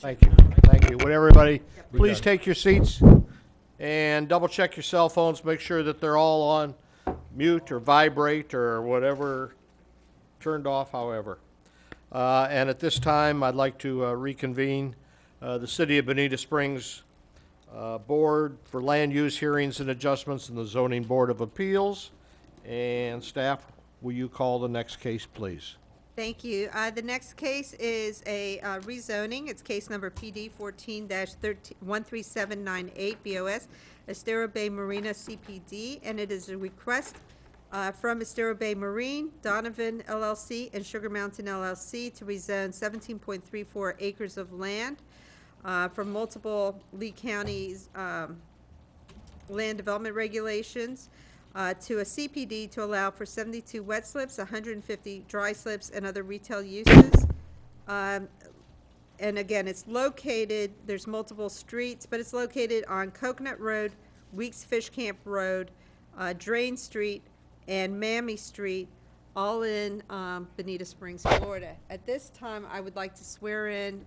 Thank you. Thank you. Would everybody please take your seats and double check your cell phones, make sure that they're all on mute or vibrate or whatever, turned off, however. And at this time, I'd like to reconvene the City of Bonita Springs Board for Land Use Hearings and Adjustments and the Zoning Board of Appeals. And staff, will you call the next case, please? Thank you. The next case is a rezoning. It's case number PD 14-13798 BOS, Estero Bay Marina CPD, and it is a request from Estero Bay Marine, Donovan LLC, and Sugar Mountain LLC to rezone 17.34 acres of land from multiple Lee County's land development regulations to a CPD to allow for 72 wet slips, 150 dry slips, and other retail uses. And again, it's located, there's multiple streets, but it's located on Coconut Road, Weeks Fish Camp Road, Drain Street, and Mammy Street, all in Bonita Springs, Florida. At this time, I would like to swear in,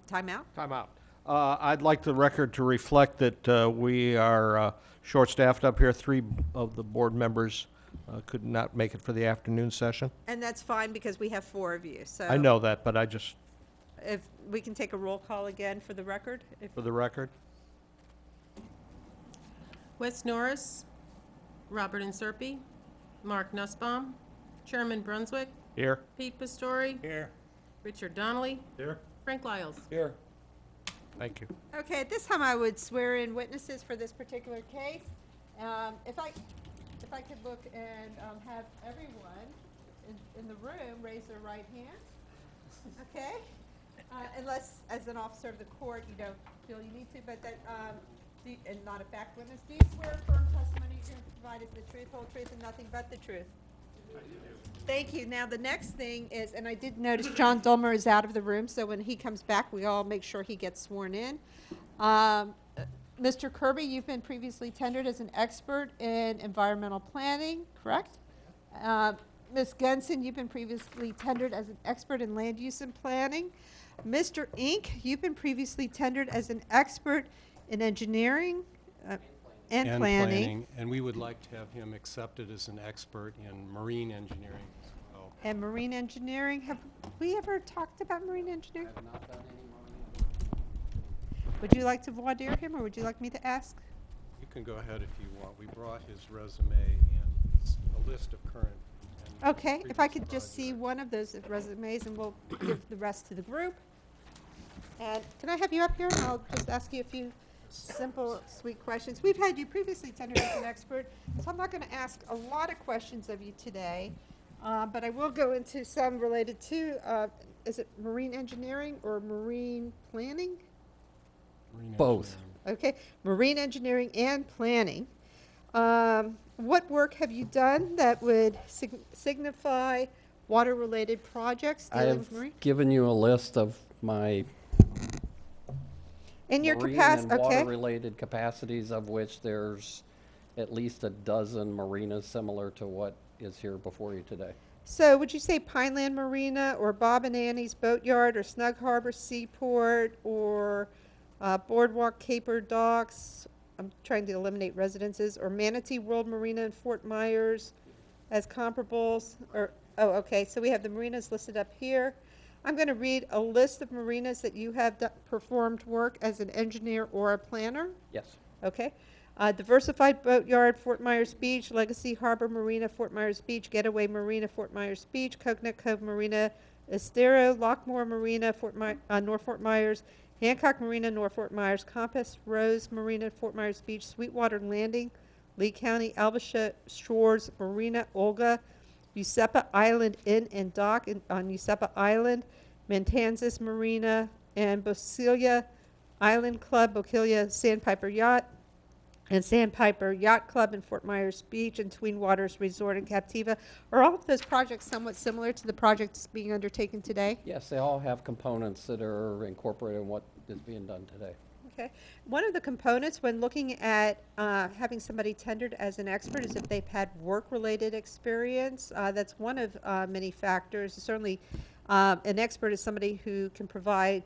timeout? Timeout. I'd like the record to reflect that we are short-staffed up here. 3 of the board members could not make it for the afternoon session. And that's fine because we have 4 of you, so. I know that, but I just, If we can take a roll call again for the record? for the record. Wes Norris, Robert Inserpi, Mark Nussbaum, Chairman Brunswick, Here. Pete Pastori, Here. Richard Donnelly, Here. Frank Lyles. Here. Thank you. Okay, at this time, I would swear in witnesses for this particular case. If I could look and have everyone in the room raise their right hand, okay? Unless, as an officer of the court, you don't feel you need to, but that, and not a fact witness, do you swear firm testimony you're going to provide is the truth, whole truth, and nothing but the truth? Thank you. Now, the next thing is, and I did notice John Dulmer is out of the room, so when he comes back, we all make sure he gets sworn in. Mr. Kirby, you've been previously tendered as an expert in environmental planning, correct? Ms. Genson, you've been previously tendered as an expert in land use and planning. Mr. Inc., you've been previously tendered as an expert in engineering and planning. And we would like to have him accepted as an expert in marine engineering as well. And marine engineering. Have we ever talked about marine engineering? I have not done any marine. Would you like to voir dire him, or would you like me to ask? You can go ahead if you want. We brought his resume and a list of current. and Okay, if I previous could just see projects. one of those resumes, and we'll give the rest to the group. And can I have you up here, and I'll just ask you a few simple, sweet questions. We've had you previously tendered as an expert, so I'm not going to ask a lot of questions of you today, but I will go into some related to, is it marine engineering or marine planning? Marine Both. engineering. Okay, marine engineering and planning. What work have you done that would signify water-related projects I dealing with have marine? given you a list of my In your marine capacity, and okay. water-related capacities, of which there's at least a dozen marinas similar to what is here before you today. So would you say Pineland Marina or Bob and Annie's Boatyard or Snug Harbor Seaport or Boardwalk Caper Docks? I'm trying to eliminate residences, or Manatee World Marina in Fort Myers as comparables, or, oh, okay, so we have the marinas listed up here. I'm going to read a list of marinas that you have performed work as an engineer or a planner. Yes. Okay. Diversified Boatyard, Fort Myers Beach, Legacy Harbor Marina, Fort Myers Beach, Getaway Marina, Fort Myers Beach, Coconut Cove Marina, Estero, Lockmore Marina, North Fort Myers, Hancock Marina, North Fort Myers, Compass Rose Marina, Fort Myers Beach, Sweetwater Landing, Lee County, Alba Shores Marina, Olga, Usepa Island Inn and Dock on Usepa Island, Matanzas Marina, and Bosilia Island Club, Bosilia Sandpiper Yacht, and Sandpiper Yacht Club in Fort Myers Beach, and Twin Waters Resort in Captiva. Are all of those projects somewhat similar to the projects being undertaken today? Yes, they all have components that are incorporated in what is being done today. Okay. One of the components when looking at having somebody tendered as an expert is if they've had work-related experience. That's one of many factors. Certainly, an expert is somebody who can provide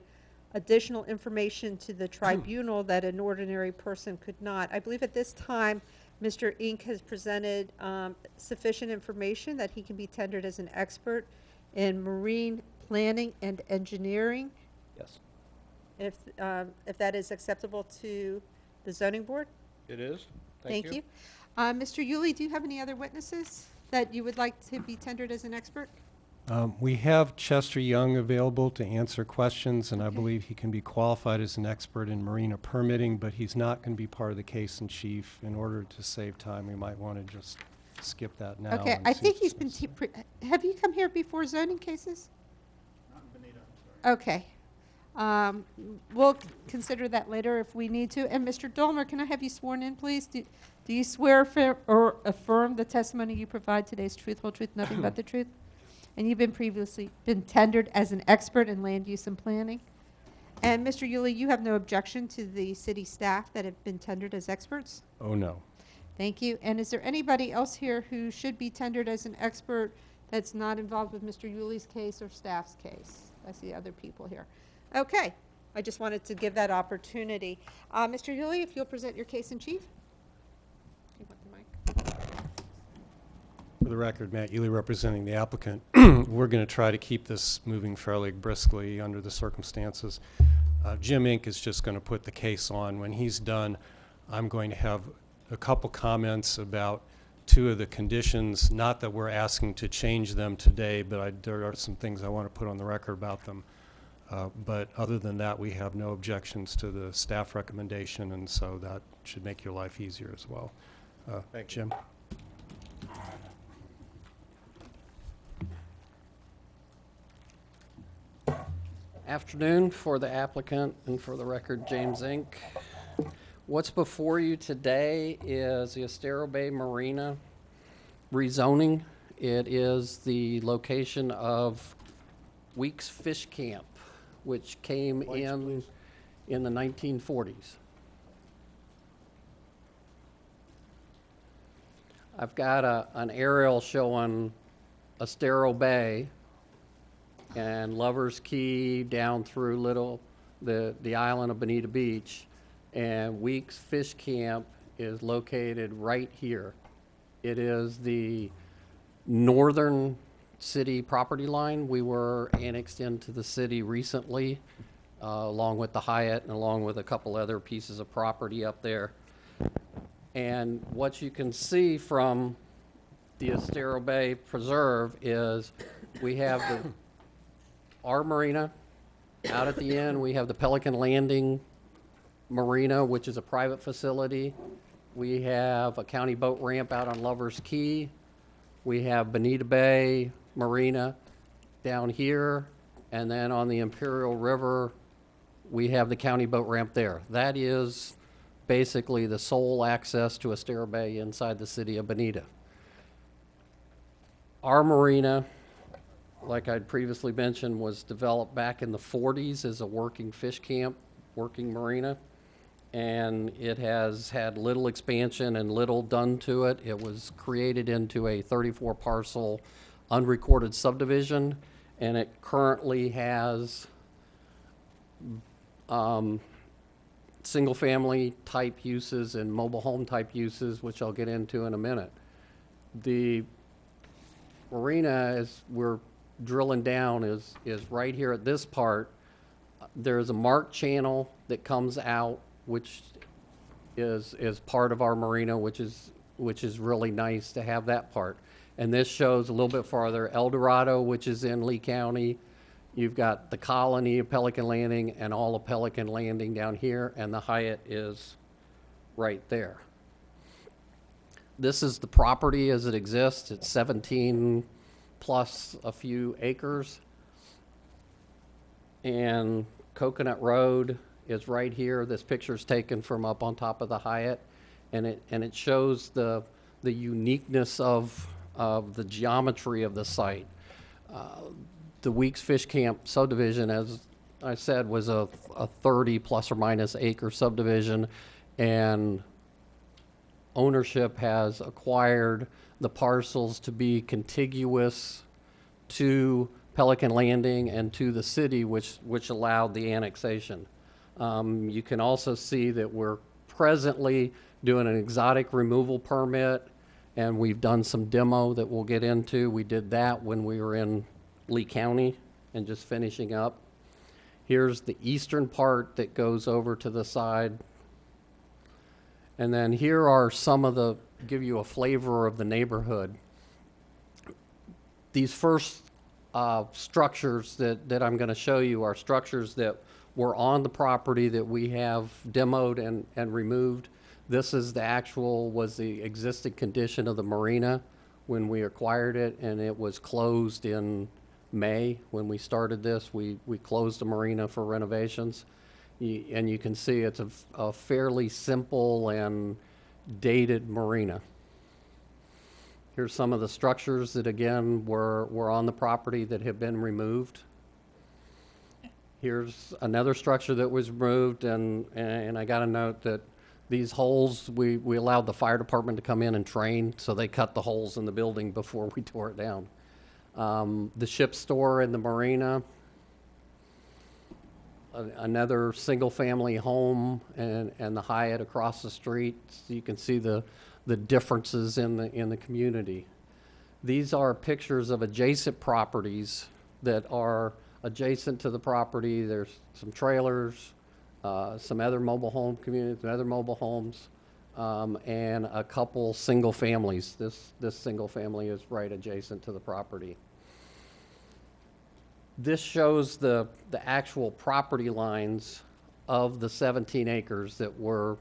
additional information to the tribunal that an ordinary person could not. I believe at this time, Mr. Inc. has presented sufficient information that he can be tendered as an expert in marine planning and engineering, Yes. if that is acceptable to the zoning board. It is. Thank you. Mr. Yulee, do you have any other witnesses that you would like to be tendered as an expert? We have Chester Young available to answer questions, and I Okay. believe he can be qualified as an expert in marina permitting, but he's not going to be part of the case in chief. In order to save time, we might want to just skip that now. Okay, and I see think if he's it's been, have you come here before zoning cases? Okay. We'll consider that later if we need to. And Mr. Dolmer, can I have you sworn in, please? Do you swear or affirm the testimony you provide today is truth, whole truth, nothing but the truth? And you've been previously tendered as an expert in land use and planning? And Mr. Yulee, you have no objection to the city staff that have been tendered as experts? Oh, no. Thank you. And is there anybody else here who should be tendered as an expert that's not involved with Mr. Yulee's case or staff's case? I see other people here. Okay. I just wanted to give that opportunity. Mr. Yulee, if you'll present your case in chief. You want the mic? For the record, Matt Ely representing the applicant. We're going to try to keep this moving fairly briskly under the circumstances. Jim Inc. is just going to put the case on. When he's done, I'm going to have a couple comments about two of the conditions, not that we're asking to change them today, but there are some things I want to put on the record about them. But other than that, we have no objections to the staff recommendation, and so that should make your life easier as well. Thank you. Jim? Afternoon for the applicant and for the record, James Inc. What's before you today is the Estero Bay Marina rezoning. It is the location of Weeks Fish Camp, which came in the 1940s. I've got an aerial showing Estero Bay and Lover's Key down through the island of Bonita Beach, and Weeks Fish Camp is located right here. It is the northern city property line. We were annexed into the city recently, along with the Hyatt and along with a couple other pieces of property up there. And what you can see from the Estero Bay Preserve is we have our marina. Out at the end, we have the Pelican Landing Marina, which is a private facility. We have a county boat ramp out on Lover's Key. We have Bonita Bay Marina down here. And then on the Imperial River, we have the county boat ramp there. That is basically the sole access to Estero Bay inside the city of Bonita. Our marina, like I'd previously mentioned, was developed back in the 40s as a working fish camp, working marina, and it has had little expansion and little done to it. It was created into a 34 parcel unrecorded subdivision, and it currently has single family type uses and mobile home type uses, which I'll get into in a minute. The marina, as we're drilling down, is right here at this part. There's a marked channel that comes out, which is part of our marina, which is really nice to have that part. And this shows a little bit farther El Dorado, which is in Lee County. You've got the colony of Pelican Landing and all of Pelican Landing down here, and the Hyatt is right there. This is the property as it exists. It's 17 plus a few acres. And Coconut Road is right here. This picture's taken from up on top of the Hyatt, and it shows the uniqueness of the geometry of the site. The Weeks Fish Camp subdivision, as I said, was a 30 plus or minus acre subdivision, and ownership has acquired the parcels to be contiguous to Pelican Landing and to the city, which allowed the annexation. You can also see that we're presently doing an exotic removal permit, and we've done some demo that we'll get into. We did that when we were in Lee County and just finishing up. Here's the eastern part that goes over to the side. And then here are some of the, give you a flavor of the neighborhood. These first structures that I'm going to show you are structures that were on the property that we have demoed and removed. This is was the existing condition of the marina when we acquired it, and it was closed in May when we started this. We closed the marina for renovations. And you can see it's a fairly simple and dated marina. Here's some of the structures that, again, were on the property that have been removed. Here's another structure that was removed, and I got to note that these holes, we allowed the fire department to come in and train, so they cut the holes in the building before we tore it down. The ship store in the marina, another single-family home, and the Hyatt across the street. So you can see the differences in the community. These are pictures of adjacent properties that are adjacent to the property. There's some trailers, some other mobile home communities, some other mobile homes, and a couple single families. This single family is right adjacent to the property. This shows the actual property lines of the 17 acres that we're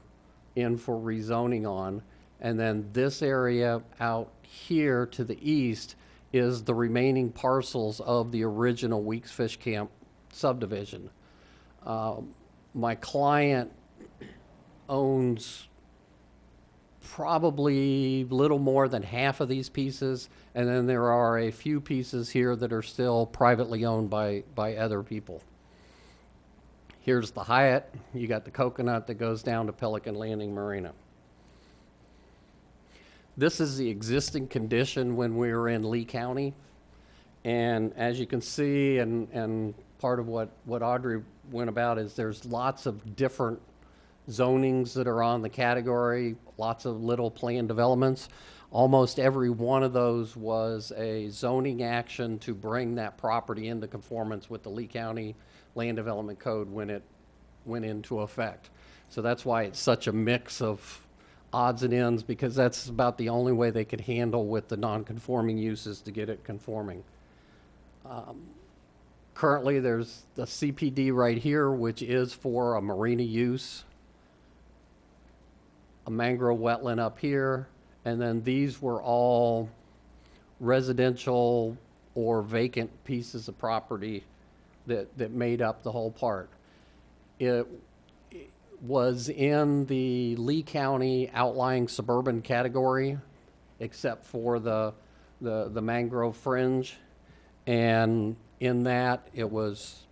in for rezoning on. And then this area out here to the east is the remaining parcels of the original Weeks Fish Camp subdivision. My client owns probably little more than half of these pieces, and then there are a few pieces here that are still privately owned by other people. Here's the Hyatt. You got the coconut that goes down to Pelican Landing Marina. This is the existing condition when we were in Lee County. And as you can see, and part of what Audrey went about is there's lots of different zonings that are on the category, lots of little planned developments. Almost every one of those was a zoning action to bring that property into conformance with the Lee County Land Development Code when it went into effect. So that's why it's such a mix of odds and ends, because that's about the only way they could handle with the non-conforming uses to get it conforming. Currently, there's the CPD right here, which is for a marina use, a mangrove wetland up here, and then these were all residential or vacant pieces of property that made up the whole part. It was in the Lee County outlying suburban category, except for the mangrove fringe. And in that, it was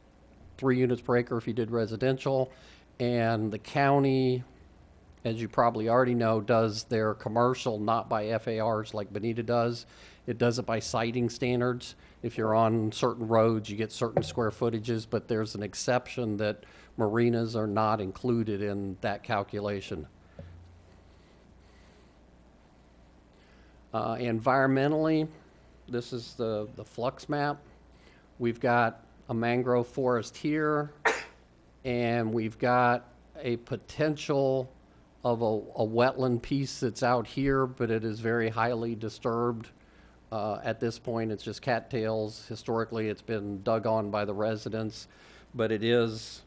3 units per acre if you did residential. And the county, as you probably already know, does their commercial not by FARs like Bonita does. It does it by siting standards. If you're on certain roads, you get certain square footages, but there's an exception that marinas are not included in that calculation. Environmentally, this is the flux map. We've got a mangrove forest here, and we've got a potential of a wetland piece that's out here, but it is very highly disturbed. At this point, it's just cattails. Historically, it's been dug on by the residents, but it is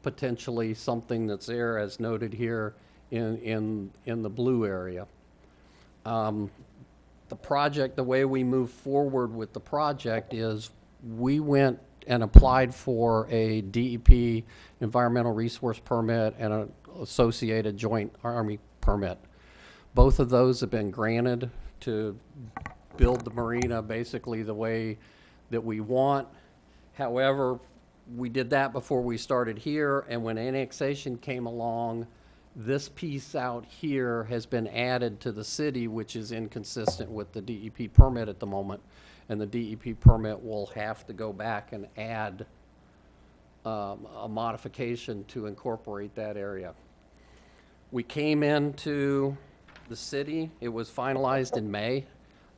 potentially something that's there, as noted here in the blue area. The project, the way we move forward with the project is we went and applied for a DEP environmental resource permit and an associated joint Army permit. Both of those have been granted to build the marina basically the way that we want. However, we did that before we started here, and when annexation came along, this piece out here has been added to the city, which is inconsistent with the DEP permit at the moment. and the DEP permit will have to go back and add a modification to incorporate that area. We came into the city, it was finalized in May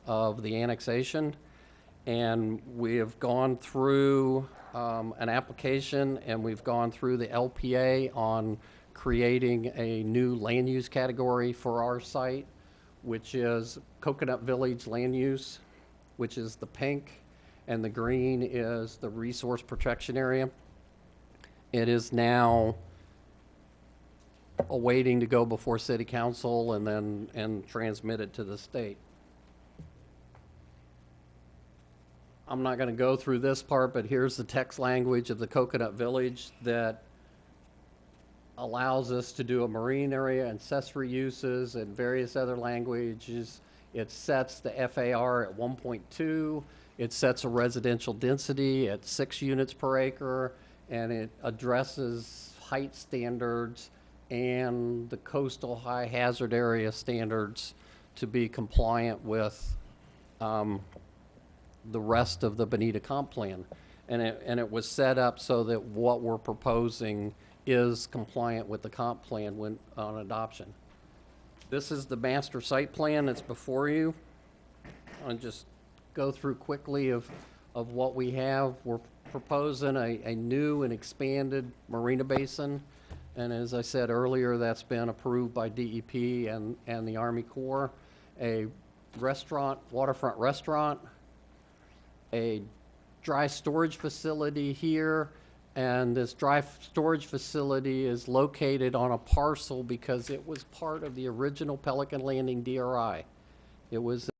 of the annexation, and we have gone through an application, and we've gone through the LPA on creating a new land use category for our site, which is Coconut Village land use, which is the pink, and the green is the resource protection area. It is now awaiting to go before city council and transmitted to the state. I'm not going to go through this part, but here's the text language of the Coconut Village that allows us to do a marine area, accessory uses, and various other languages. It sets the FAR at 1.2. It sets a residential density at 6 units per acre, and it addresses height standards and the coastal high hazard area standards to be compliant with the rest of the Bonita comp plan. And it was set up so that what we're proposing is compliant with the comp plan when on adoption. This is the master site plan that's before you. I'll just go through quickly of what we have. We're proposing a new and expanded marina basin. And as I said earlier, that's been approved by DEP and the Army Corps. A restaurant, waterfront restaurant, a dry storage facility here, and this dry storage facility is located on a parcel because it was part of the original Pelican Landing DRI. It was